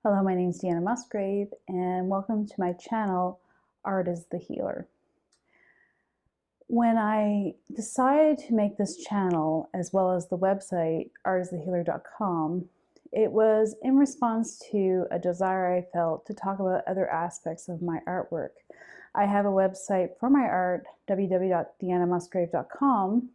Hello, my name is Deanna Musgrave, and welcome to my channel, Art is the Healer. When I decided to make this channel, as well as the website, artisthehealer.com, it was in response to a desire I felt to talk about other aspects of my artwork. I have a website for my art, www.deannamusgrave.com,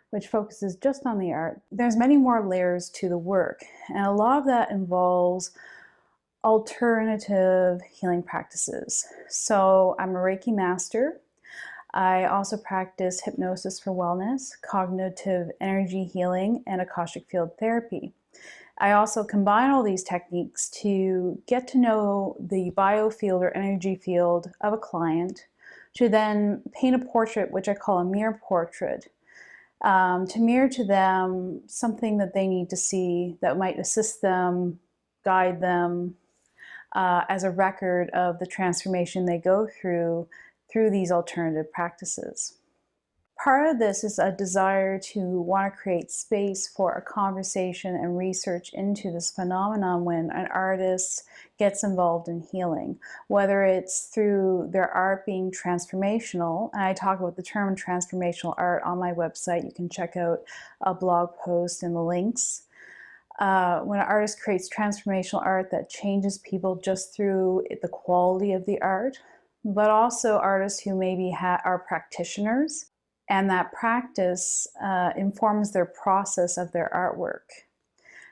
which focuses just on the art. There's many more layers to the work, and a lot of that involves alternative healing practices. So I'm a Reiki master. I also practice hypnosis for wellness, cognitive energy healing, and Akashic field therapy. I also combine all these techniques to get to know the biofield or energy field of a client, to then paint a portrait, which I call a mirror portrait, to mirror to them something that they need to see that might assist them, guide them, as a record of the transformation they go through these alternative practices. Part of this is a desire to want to create space for a conversation and research into this phenomenon when an artist gets involved in healing, whether it's through their art being transformational, and I talk about the term transformational art on my website. You can check out a blog post in the links. When an artist creates transformational art that changes people just through the quality of the art, but also artists who maybe are practitioners, and that practice informs their process of their artwork.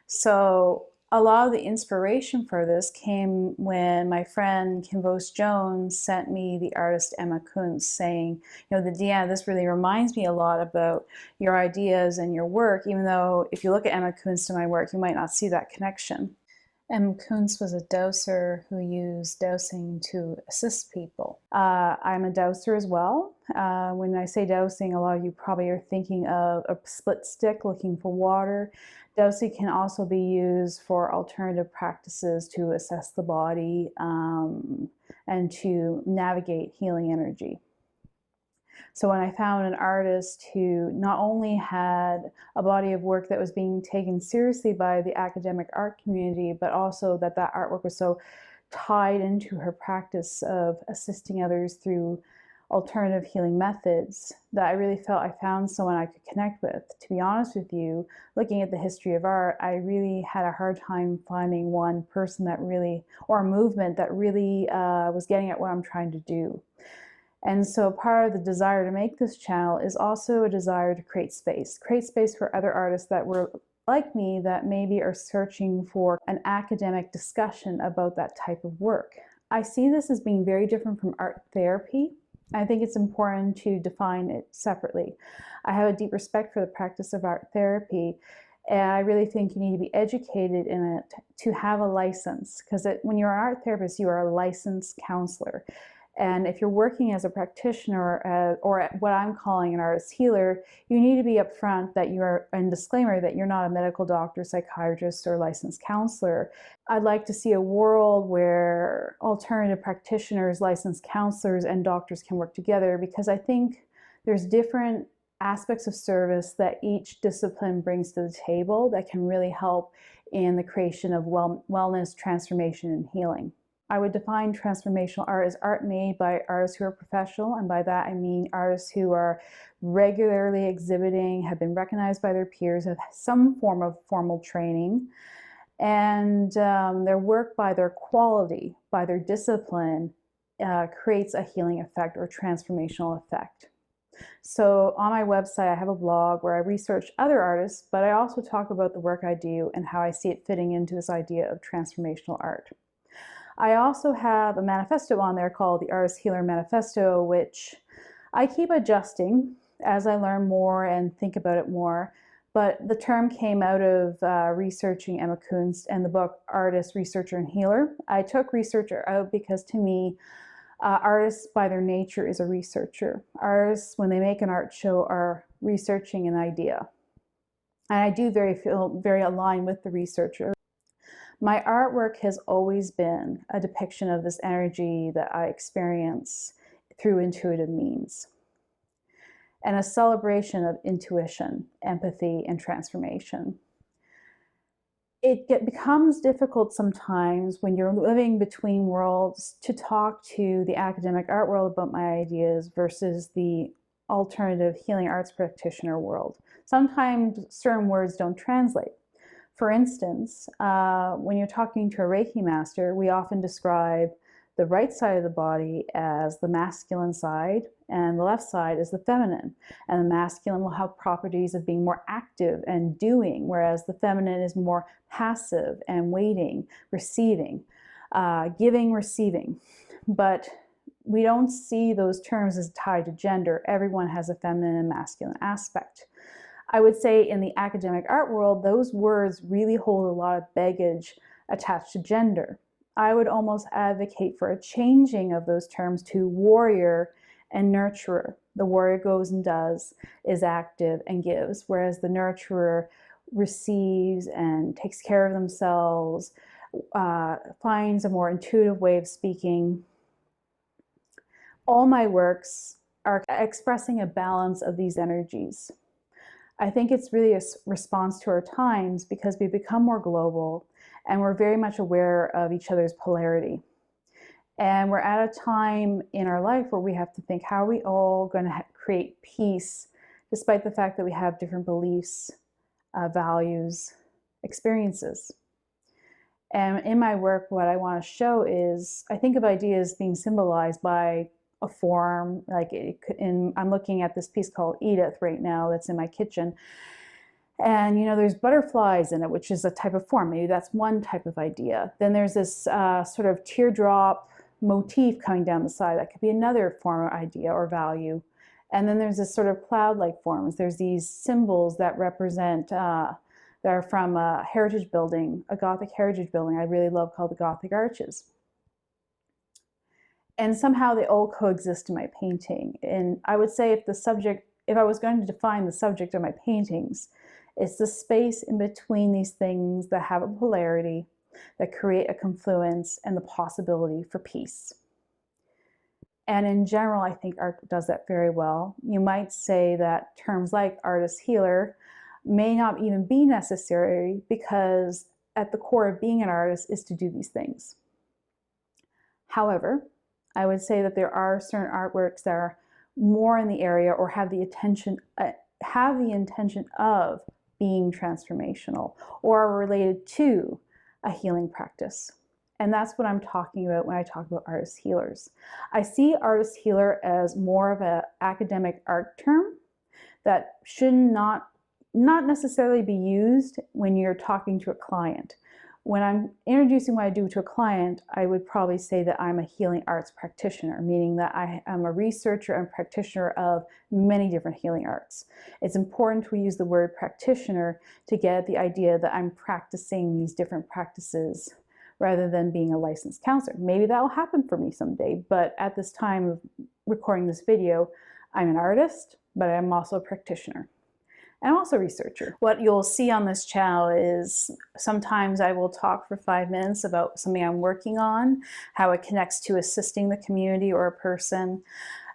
So a lot of the inspiration for this came when my friend Kim Jones sent me the artist Emma Kunz saying, Deanna, this really reminds me a lot about your ideas and your work, even though if you look at Emma Kunz to my work, you might not see that connection. Emma Kunz was a dowser who used dowsing to assist people. I'm a dowser as well. When I say dowsing, a lot of you probably are thinking of a split stick looking for water. Dowsing can also be used for alternative practices to assess the body and to navigate healing energy. So when I found an artist who not only had a body of work that was being taken seriously by the academic art community, but also that artwork was so tied into her practice of assisting others through alternative healing methods, that I really felt I found someone I could connect with. To be honest with you, looking at the history of art, I really had a hard time finding one person that really, or a movement that really was getting at what I'm trying to do. And so part of the desire to make this channel is also a desire to create space for other artists that were like me, that maybe are searching for an academic discussion about that type of work. I see this as being very different from art therapy. I think it's important to define it separately. I have a deep respect for the practice of art therapy, and I really think you need to be educated in it to have a license, because when you're an art therapist, you are a licensed counselor. And if you're working as a practitioner or what I'm calling an artist healer, you need to be upfront that you're, and disclaimer, that you're not a medical doctor, psychiatrist, or licensed counselor. I'd like to see a world where alternative practitioners, licensed counselors, and doctors can work together, because I think there's different aspects of service that each discipline brings to the table that can really help in the creation of wellness, transformation, and healing. I would define transformational art as art made by artists who are professional, and by that I mean artists who are regularly exhibiting, have been recognized by their peers, have some form of formal training, and their work, by their quality, by their discipline, creates a healing effect or transformational effect. So on my website, I have a blog where I research other artists, but I also talk about the work I do and how I see it fitting into this idea of transformational art. I also have a manifesto on there called the Artist Healer Manifesto, which I keep adjusting as I learn more and think about it more. But the term came out of researching Emma Kunz and the book Artist, Researcher, and Healer. I took researcher out because to me, artists by their nature is a researcher. Artists, when they make an art show, are researching an idea. And I do feel very aligned with the researcher. My artwork has always been a depiction of this energy that I experience through intuitive means, and a celebration of intuition, empathy, and transformation. becomes difficult sometimes when you're living between worlds to talk to the academic art world about my ideas versus the alternative healing arts practitioner world. Sometimes certain words don't translate. For instance, when you're talking to a Reiki master, we often describe the right side of the body as the masculine side and the left side is the feminine. And the masculine will have properties of being more active and doing, whereas the feminine is more passive and waiting, receiving, giving, receiving. But we don't see those terms as tied to gender. Everyone has a feminine and masculine aspect. I would say in the academic art world, those words really hold a lot of baggage attached to gender. I would almost advocate for a changing of those terms to warrior and nurturer. The warrior goes and does, is active and gives, whereas the nurturer receives and takes care of themselves, finds a more intuitive way of speaking. All my works are expressing a balance of these energies. I think it's really a response to our times because we become more global and we're very much aware of each other's polarity. And we're at a time in our life where we have to think, how are we all going to create peace despite the fact that we have different beliefs, values, experiences? And in my work, what I want to show is, I think of ideas being symbolized by a form, I'm looking at this piece called Edith right now that's in my kitchen. And there's butterflies in it, which is a type of form. Maybe that's one type of idea. Then there's this sort of teardrop motif coming down the side. That could be another form of idea or value. And then there's this sort of cloud-like forms. There's these symbols that represent, that are from a heritage building, a Gothic heritage building I really love called the Gothic Arches. And somehow they all coexist in my painting. And I would say if I was going to define the subject of my paintings, it's the space in between these things that have a polarity, that create a confluence and the possibility for peace. And in general, I think art does that very well. You might say that terms like artist healer may not even be necessary because at the core of being an artist is to do these things. However, I would say that there are certain artworks that are more in the area or have the intention of being transformational or are related to a healing practice. And that's what I'm talking about when I talk about artist healers. I see artist healer as more of an academic art term that should not necessarily be used when you're talking to a client. When I'm introducing what I do to a client, I would probably say that I'm a healing arts practitioner, meaning that I am a researcher and practitioner of many different healing arts. It's important to use the word practitioner to get at the idea that I'm practicing these different practices rather than being a licensed counselor. Maybe that will happen for me someday, but at this time of recording this video, I'm an artist, but I'm also a practitioner. And also a researcher. What you'll see on this channel is sometimes I will talk for 5 minutes about something I'm working on, how it connects to assisting the community or a person.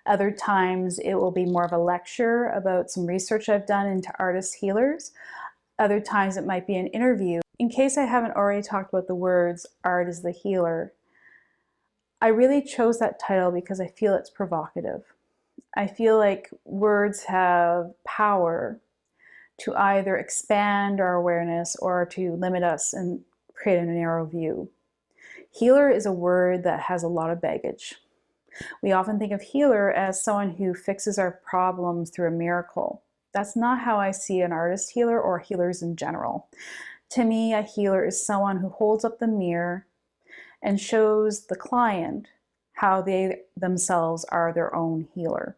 Other times it will be more of a lecture about some research I've done into artist healers. Other times it might be an interview. In case I haven't already talked about the words, art is the healer, I really chose that title because I feel it's provocative. I feel like words have power to either expand our awareness or to limit us and create a narrow view. Healer is a word that has a lot of baggage. We often think of healer as someone who fixes our problems through a miracle. That's not how I see an artist healer or healers in general. To me, a healer is someone who holds up the mirror and shows the client how they themselves are their own healer.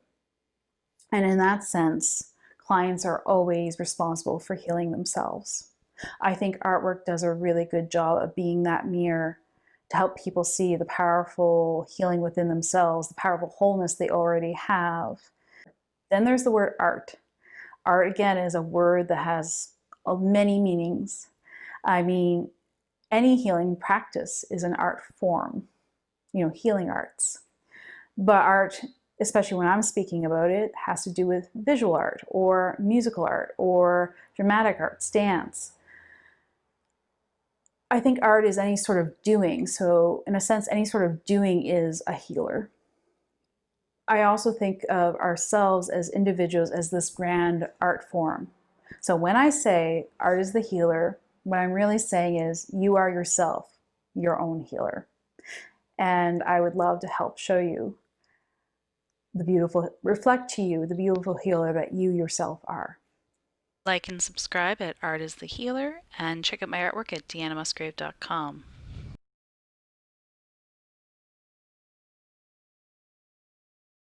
And in that sense, clients are always responsible for healing themselves. I think artwork does a really good job of being that mirror to help people see the powerful healing within themselves, the powerful wholeness they already have. Then there's the word art. Art, again, is a word that has many meanings. I mean, any healing practice is an art form, healing arts. But art, especially when I'm speaking about it, has to do with visual art or musical art or dramatic arts, dance. I think art is any sort of doing. So, in a sense, any sort of doing is a healer. I also think of ourselves as individuals as this grand art form. So, when I say art is the healer, what I'm really saying is you are yourself, your own healer. And I would love to help show you the beautiful, reflect to you the beautiful healer that you yourself are. Like and subscribe at Art is the Healer, and check out my artwork at deannamusgrave.com.